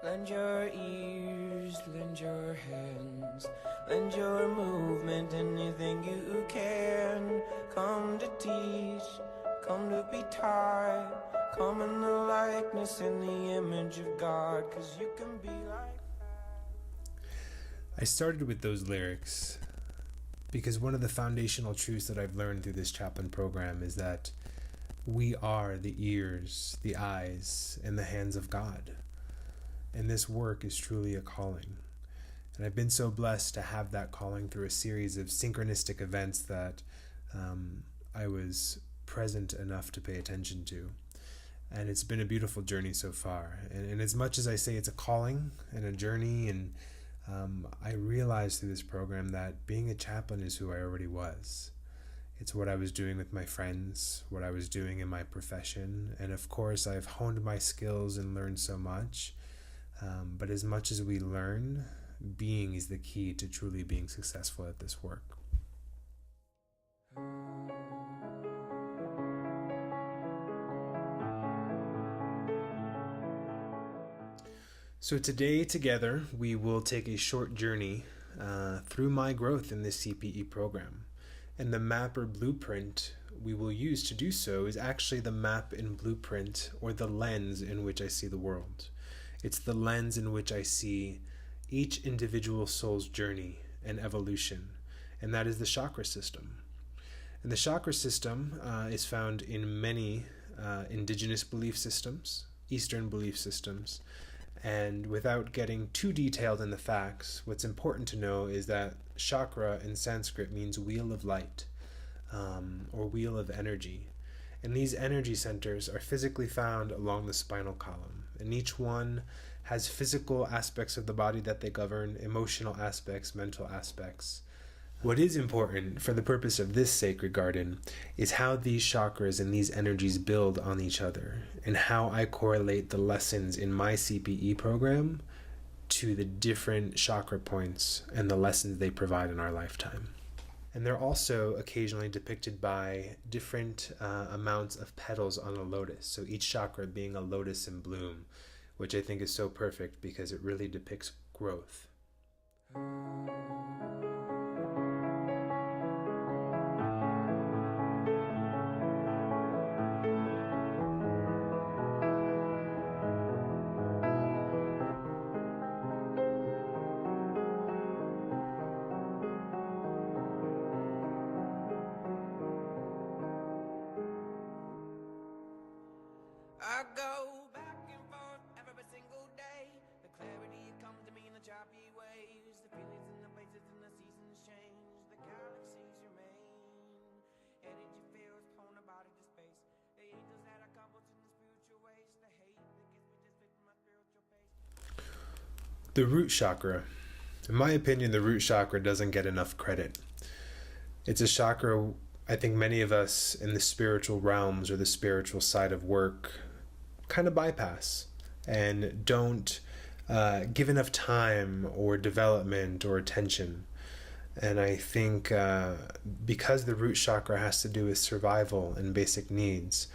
Lend your ears, lend your hands, lend your movement, anything you can. Come to teach, come to be taught, come in the likeness and the image of God, 'cause you can be like that. I started with those lyrics because one of the foundational truths that I've learned through this chaplain program is that we are the ears, the eyes, and the hands of God. And this work is truly a calling. And I've been so blessed to have that calling through a series of synchronistic events that I was present enough to pay attention to. And it's been a beautiful journey so far. And as much as I say it's a calling and a journey, and I realized through this program that being a chaplain is who I already was. It's what I was doing with my friends, what I was doing in my profession. And of course, I've honed my skills and learned so much. But as much as we learn, being is the key to truly being successful at this work. So today, together, we will take a short journey through my growth in this CPE program. And the map or blueprint we will use to do so is actually the map and blueprint, or the lens in which I see the world. It's the lens in which I see each individual soul's journey and evolution, and that is the chakra system. And the chakra system is found in many indigenous belief systems, Eastern belief systems. And without getting too detailed in the facts, what's important to know is that chakra in Sanskrit means wheel of light, or wheel of energy. And these energy centers are physically found along the spinal column. And each one has physical aspects of the body that they govern, emotional aspects, mental aspects. What is important for the purpose of this sacred garden is how these chakras and these energies build on each other, and how I correlate the lessons in my CPE program to the different chakra points and the lessons they provide in our lifetime. And they're also occasionally depicted by different amounts of petals on a lotus. So each chakra being a lotus in bloom, which I think is so perfect because it really depicts growth. I go back and forth every single day. The clarity comes to me in the choppy waves. The feelings and the places and the seasons change. The galaxies remain. Energy feels torn about into space. The angels that are coupled in the spiritual ways. The hate that gets me just fit my spiritual pace. The root chakra. In my opinion, the root chakra doesn't get enough credit. It's a chakra I think many of us in the spiritual realms or the spiritual side of work kind of bypass and don't give enough time or development or attention. And I think because the root chakra has to do with survival and basic needs,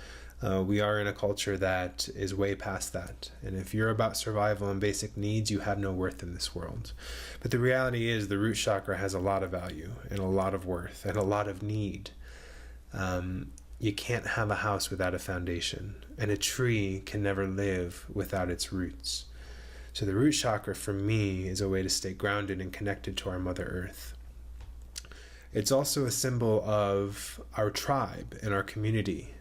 we are in a culture that is way past that. And if you're about survival and basic needs, you have no worth in this world. But the reality is the root chakra has a lot of value and a lot of worth and a lot of need. You can't have a house without a foundation, and a tree can never live without its roots. So the root chakra for me is a way to stay grounded and connected to our Mother Earth. It's also a symbol of our tribe and our community,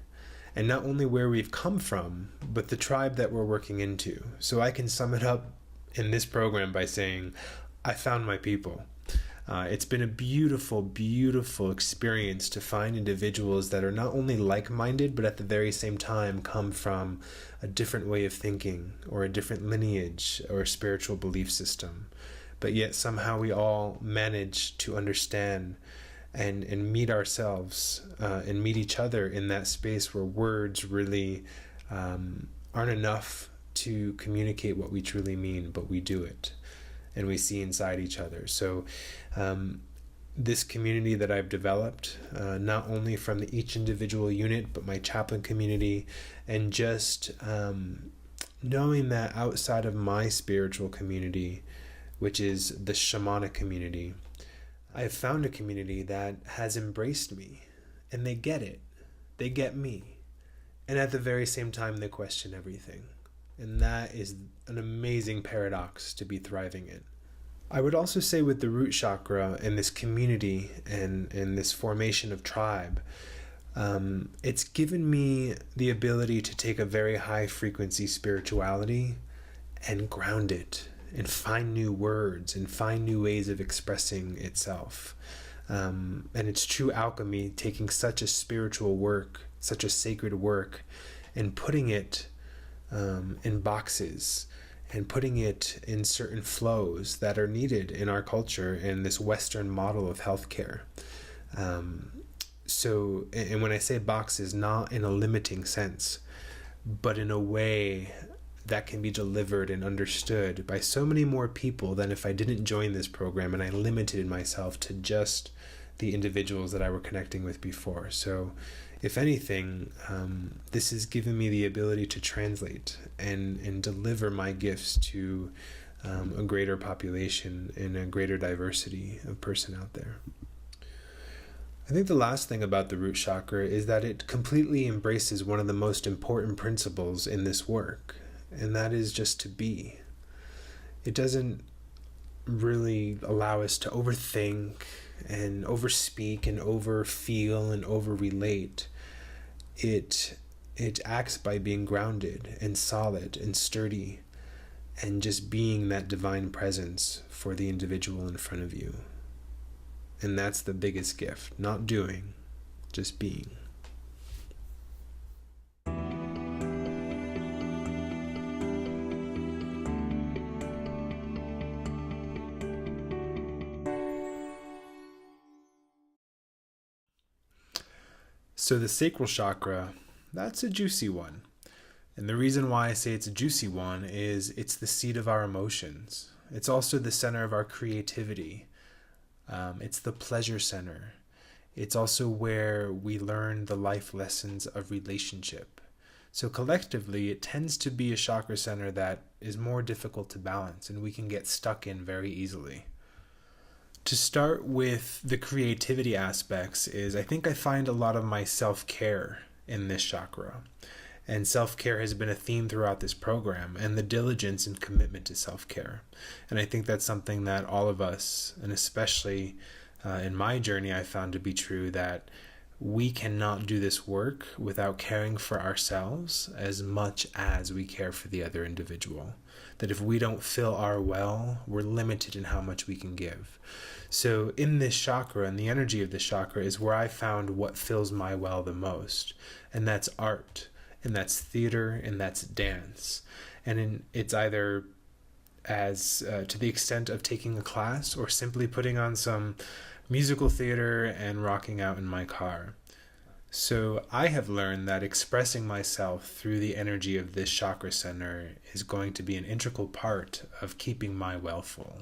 and not only where we've come from, but the tribe that we're working into. So I can sum it up in this program by saying, I found my people. It's been a beautiful, beautiful experience to find individuals that are not only like-minded, but at the very same time come from a different way of thinking or a different lineage or a spiritual belief system. But yet somehow we all manage to understand and meet ourselves and meet each other in that space where words really aren't enough to communicate what we truly mean, but we do it. And we see inside each other. So this community that I've developed, not only from each individual unit, but my chaplain community, and just knowing that outside of my spiritual community, which is the shamanic community, I have found a community that has embraced me, and they get it. They get me. And at the very same time, they question everything. And that is an amazing paradox to be thriving in. I would also say with the root chakra and this community and this formation of tribe, it's given me the ability to take a very high frequency spirituality and ground it and find new words and find new ways of expressing itself. And it's true alchemy, taking such a spiritual work, such a sacred work, and putting it in boxes and putting it in certain flows that are needed in our culture and this Western model of healthcare. So, and when I say boxes, not in a limiting sense, but in a way that can be delivered and understood by so many more people than if I didn't join this program and I limited myself to just the individuals that I were connecting with before. So if anything, this has given me the ability to translate and deliver my gifts to a greater population and a greater diversity of person out there. I think the last thing about the root chakra is that it completely embraces one of the most important principles in this work, and that is just to be. It doesn't really allow us to overthink and overspeak and overfeel and overrelate. It acts by being grounded and solid and sturdy and just being that divine presence for the individual in front of you. And that's the biggest gift. Not doing, just being. So the sacral chakra, that's a juicy one. And the reason why I say it's a juicy one is it's the seat of our emotions. It's also the center of our creativity. It's the pleasure center. It's also where we learn the life lessons of relationship. So collectively, it tends to be a chakra center that is more difficult to balance and we can get stuck in very easily. To start with the creativity aspects is I think I find a lot of my self-care in this chakra. And self-care has been a theme throughout this program, and the diligence and commitment to self-care. And I think that's something that all of us, and especially in my journey, I found to be true, that we cannot do this work without caring for ourselves as much as we care for the other individual. That if we don't fill our well, we're limited in how much we can give. So in this chakra, and the energy of this chakra is where I found what fills my well the most, and that's art. And that's theater, and that's dance. And it's either as to the extent of taking a class or simply putting on some musical theater and rocking out in my car. So I have learned that expressing myself through the energy of this chakra center is going to be an integral part of keeping my well full.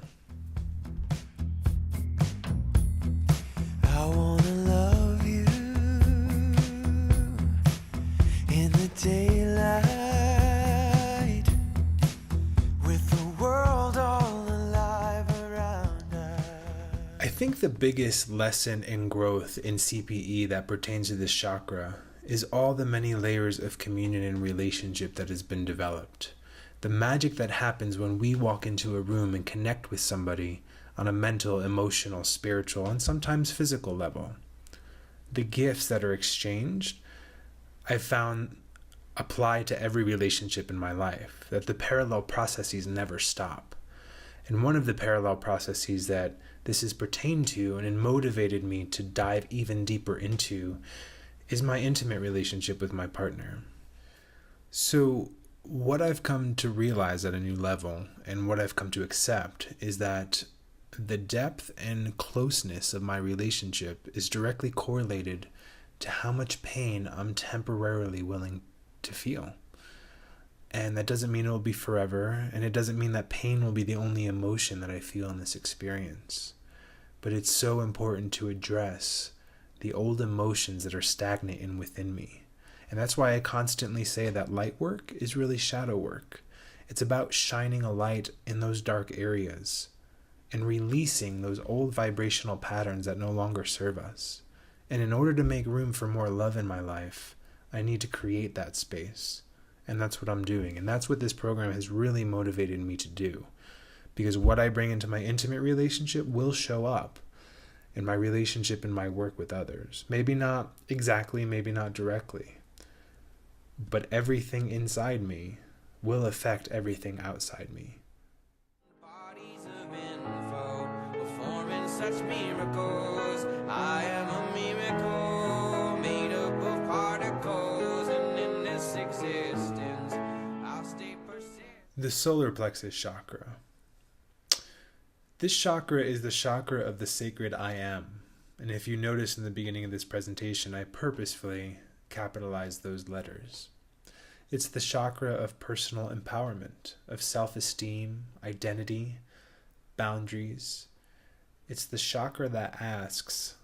I wanna love you in the daylight, with the world all alive around us. I think the biggest lesson in growth in CPE that pertains to this chakra is all the many layers of communion and relationship that has been developed. The magic that happens when we walk into a room and connect with somebody on a mental, emotional, spiritual, and sometimes physical level. The gifts that are exchanged, I found apply to every relationship in my life, that the parallel processes never stop. And one of the parallel processes that this has pertained to and it motivated me to dive even deeper into is my intimate relationship with my partner. So what I've come to realize at a new level and what I've come to accept is that the depth and closeness of my relationship is directly correlated to how much pain I'm temporarily willing to feel. And that doesn't mean it will be forever, and it doesn't mean that pain will be the only emotion that I feel in this experience. But it's so important to address the old emotions that are stagnant in within me. And that's why I constantly say that light work is really shadow work. It's about shining a light in those dark areas and releasing those old vibrational patterns that no longer serve us. And in order to make room for more love in my life, I need to create that space. And that's what I'm doing. And that's what this program has really motivated me to do. Because what I bring into my intimate relationship will show up in my relationship and my work with others. Maybe not exactly, maybe not directly. But everything inside me will affect everything outside me. Bodies of info performing such miracles. I am a miracle made up of particles, and in this existence I'll stay persistent. The solar plexus chakra. This chakra is the chakra of the sacred I am. And if you notice in the beginning of this presentation, I purposefully capitalized those letters. It's the chakra of personal empowerment, of self-esteem, identity, boundaries. It's the chakra that asks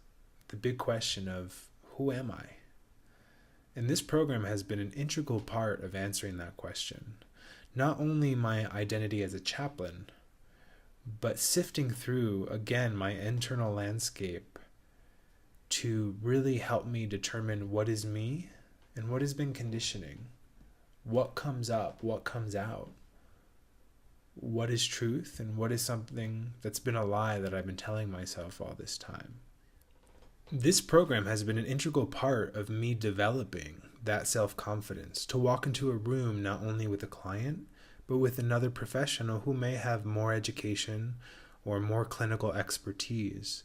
the big question of, who am I? And this program has been an integral part of answering that question. Not only my identity as a chaplain, but sifting through, again, my internal landscape to really help me determine what is me and what has been conditioning. What comes up, what comes out, what is truth, and what is something that's been a lie that I've been telling myself all this time. This program has been an integral part of me developing that self-confidence to walk into a room not only with a client, but with another professional who may have more education or more clinical expertise,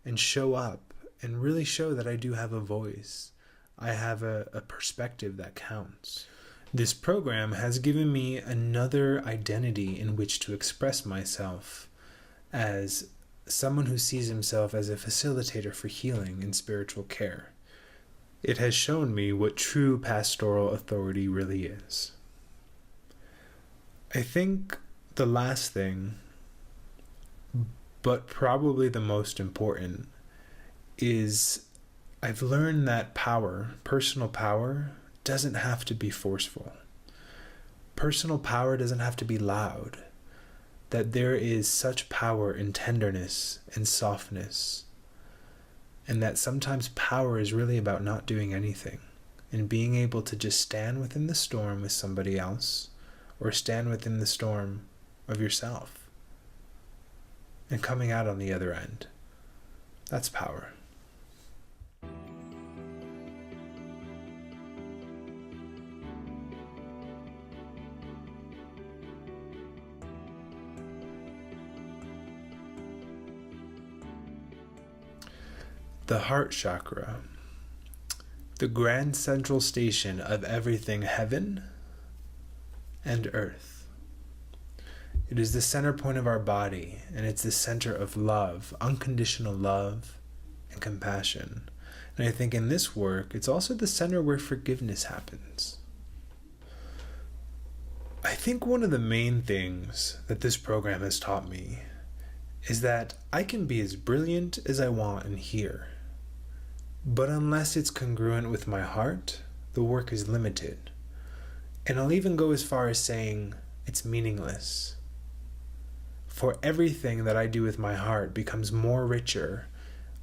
and show up and really show that I do have a voice. I have a perspective that counts. This program has given me another identity in which to express myself as someone who sees himself as a facilitator for healing and spiritual care. It has shown me what true pastoral authority really is. I think the last thing, but probably the most important, is I've learned that power, personal power, doesn't have to be forceful. Personal power doesn't have to be loud. That there is such power in tenderness and softness. And that sometimes power is really about not doing anything and being able to just stand within the storm with somebody else, or stand within the storm of yourself and coming out on the other end. That's power. The heart chakra, the grand central station of everything heaven and earth. It is the center point of our body, and it's the center of love, unconditional love and compassion. And I think in this work, it's also the center where forgiveness happens. I think one of the main things that this program has taught me is that I can be as brilliant as I want in here. But unless it's congruent with my heart, the work is limited. And I'll even go as far as saying it's meaningless. For everything that I do with my heart becomes more richer,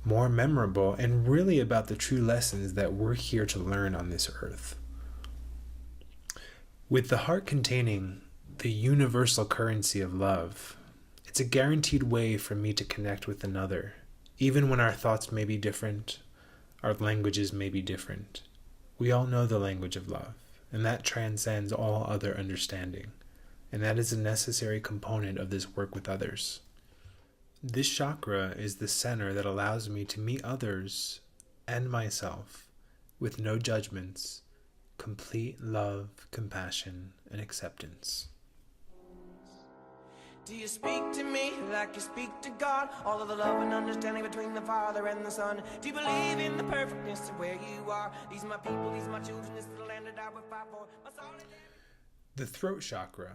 more memorable, and really about the true lessons that we're here to learn on this earth. With the heart containing the universal currency of love, it's a guaranteed way for me to connect with another, even when our thoughts may be different. Our languages may be different. We all know the language of love, and that transcends all other understanding, and that is a necessary component of this work with others. This chakra is the center that allows me to meet others and myself with no judgments, complete love, compassion, and acceptance. Do you speak to me like you speak to God? All of the love and understanding between the Father and the Son. Do you believe in the perfectness of where you are? These are my people, these are my children, this is the land that I would fight for. My soul is... The throat chakra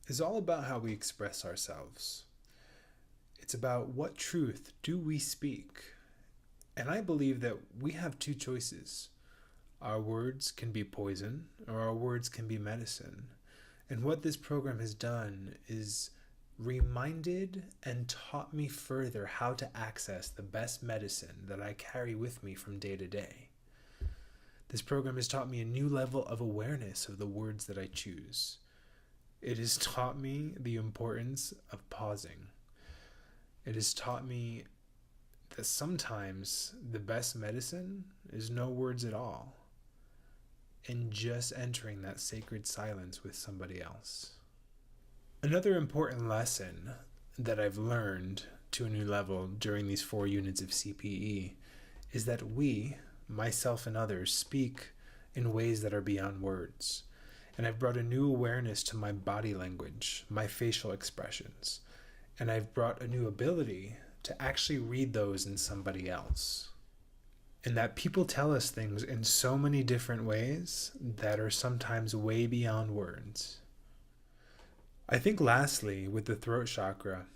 is all about how we express ourselves. It's about what truth do we speak. And I believe that we have two choices. Our words can be poison, or our words can be medicine. And what this program has done is reminded and taught me further how to access the best medicine that I carry with me from day to day. This program has taught me a new level of awareness of the words that I choose. It has taught me the importance of pausing. It has taught me that sometimes the best medicine is no words at all, and just entering that sacred silence with somebody else. Another important lesson that I've learned to a new level during these 4 units of CPE is that we, myself and others, speak in ways that are beyond words. And I've brought a new awareness to my body language, my facial expressions, and I've brought a new ability to actually read those in somebody else. And that people tell us things in so many different ways that are sometimes way beyond words. I think lastly, with the throat chakra,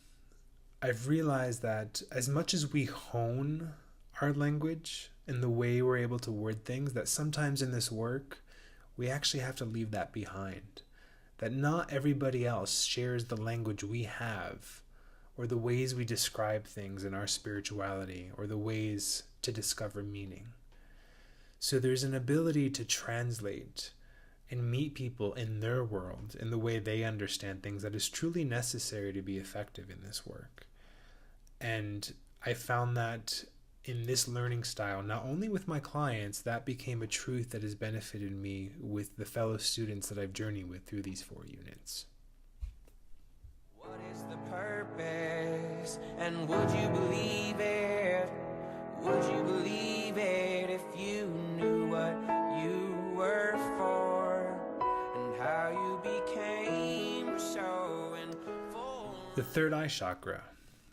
I've realized that as much as we hone our language and the way we're able to word things, that sometimes in this work, we actually have to leave that behind. That not everybody else shares the language we have, or the ways we describe things in our spirituality, or the ways to discover meaning. So there's an ability to translate and meet people in their world, in the way they understand things, that is truly necessary to be effective in this work. And I found that in this learning style, not only with my clients, that became a truth that has benefited me with the fellow students that I've journeyed with through these 4 units. What is the purpose? And would you believe it? Would you believe it if you knew what you were for and how you became so informed? The third eye chakra,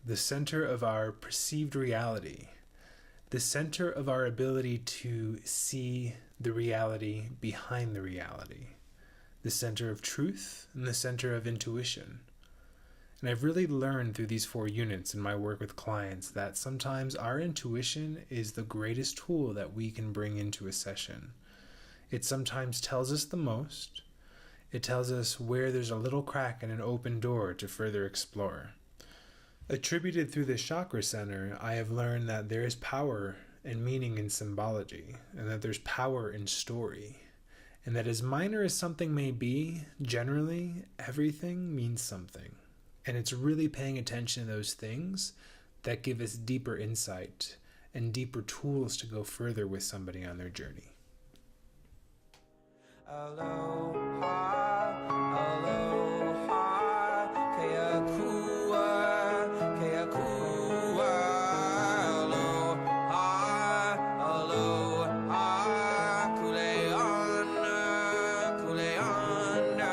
the center of our perceived reality, the center of our ability to see the reality behind the reality, the center of truth and the center of intuition. And I've really learned through these 4 units in my work with clients that sometimes our intuition is the greatest tool that we can bring into a session. It sometimes tells us the most. It tells us where there's a little crack and an open door to further explore. Attributed through the chakra center, I have learned that there is power and meaning in symbology, and that there's power in story. And that as minor as something may be, generally, everything means something. And it's really paying attention to those things that give us deeper insight and deeper tools to go further with somebody on their journey. Aloha, aloha, kea kua, aloha, aloha, kuleana, kuleana,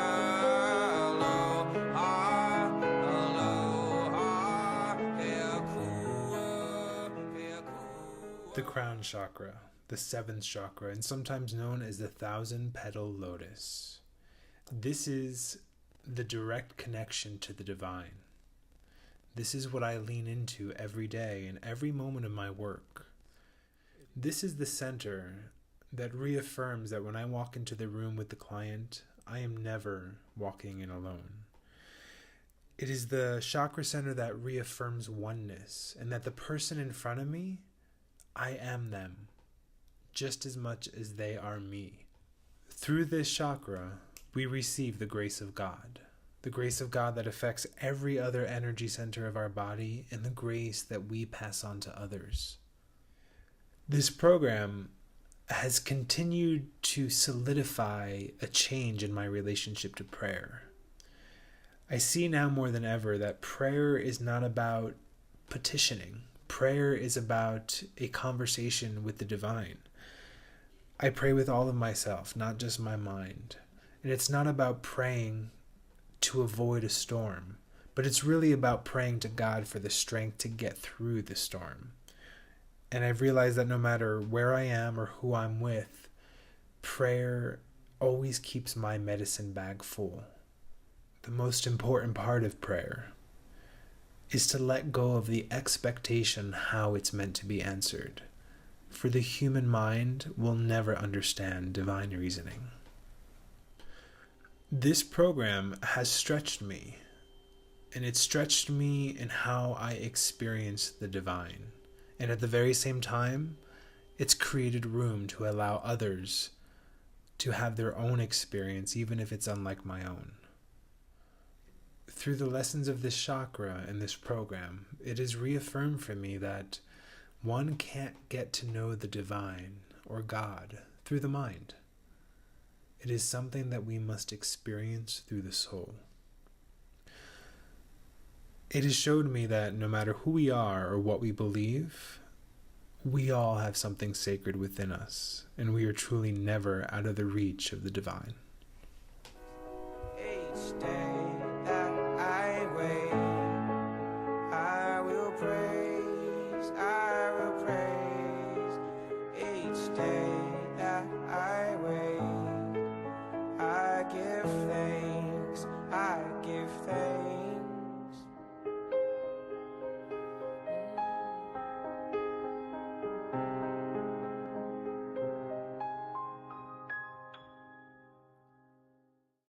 aloha, kea kua, kea kua. The crown chakra, the 7th chakra, and sometimes known as the 1,000-petal lotus. This is the direct connection to the divine. This is what I lean into every day and every moment of my work. This is the center that reaffirms that when I walk into the room with the client, I am never walking in alone. It is the chakra center that reaffirms oneness, and that the person in front of me, I am them, just as much as they are me. Through this chakra, we receive the grace of God. The grace of God that affects every other energy center of our body, and the grace that we pass on to others. This program has continued to solidify a change in my relationship to prayer. I see now more than ever that prayer is not about petitioning. Prayer is about a conversation with the divine. I pray with all of myself, not just my mind. And it's not about praying to avoid a storm, but it's really about praying to God for the strength to get through the storm. And I've realized that no matter where I am or who I'm with, prayer always keeps my medicine bag full. The most important part of prayer is to let go of the expectation how it's meant to be answered. For the human mind will never understand divine reasoning. This program has stretched me, and it stretched me in how I experience the divine. And at the very same time, it's created room to allow others to have their own experience, even if it's unlike my own. Through the lessons of this chakra and this program, it is reaffirmed for me that one can't get to know the divine or God through the mind. It is something that we must experience through the soul. It has showed me that no matter who we are or what we believe, we all have something sacred within us, and we are truly never out of the reach of the divine. Each day that I wait, I will praise, I will praise. Each day that I wait, I give thanks.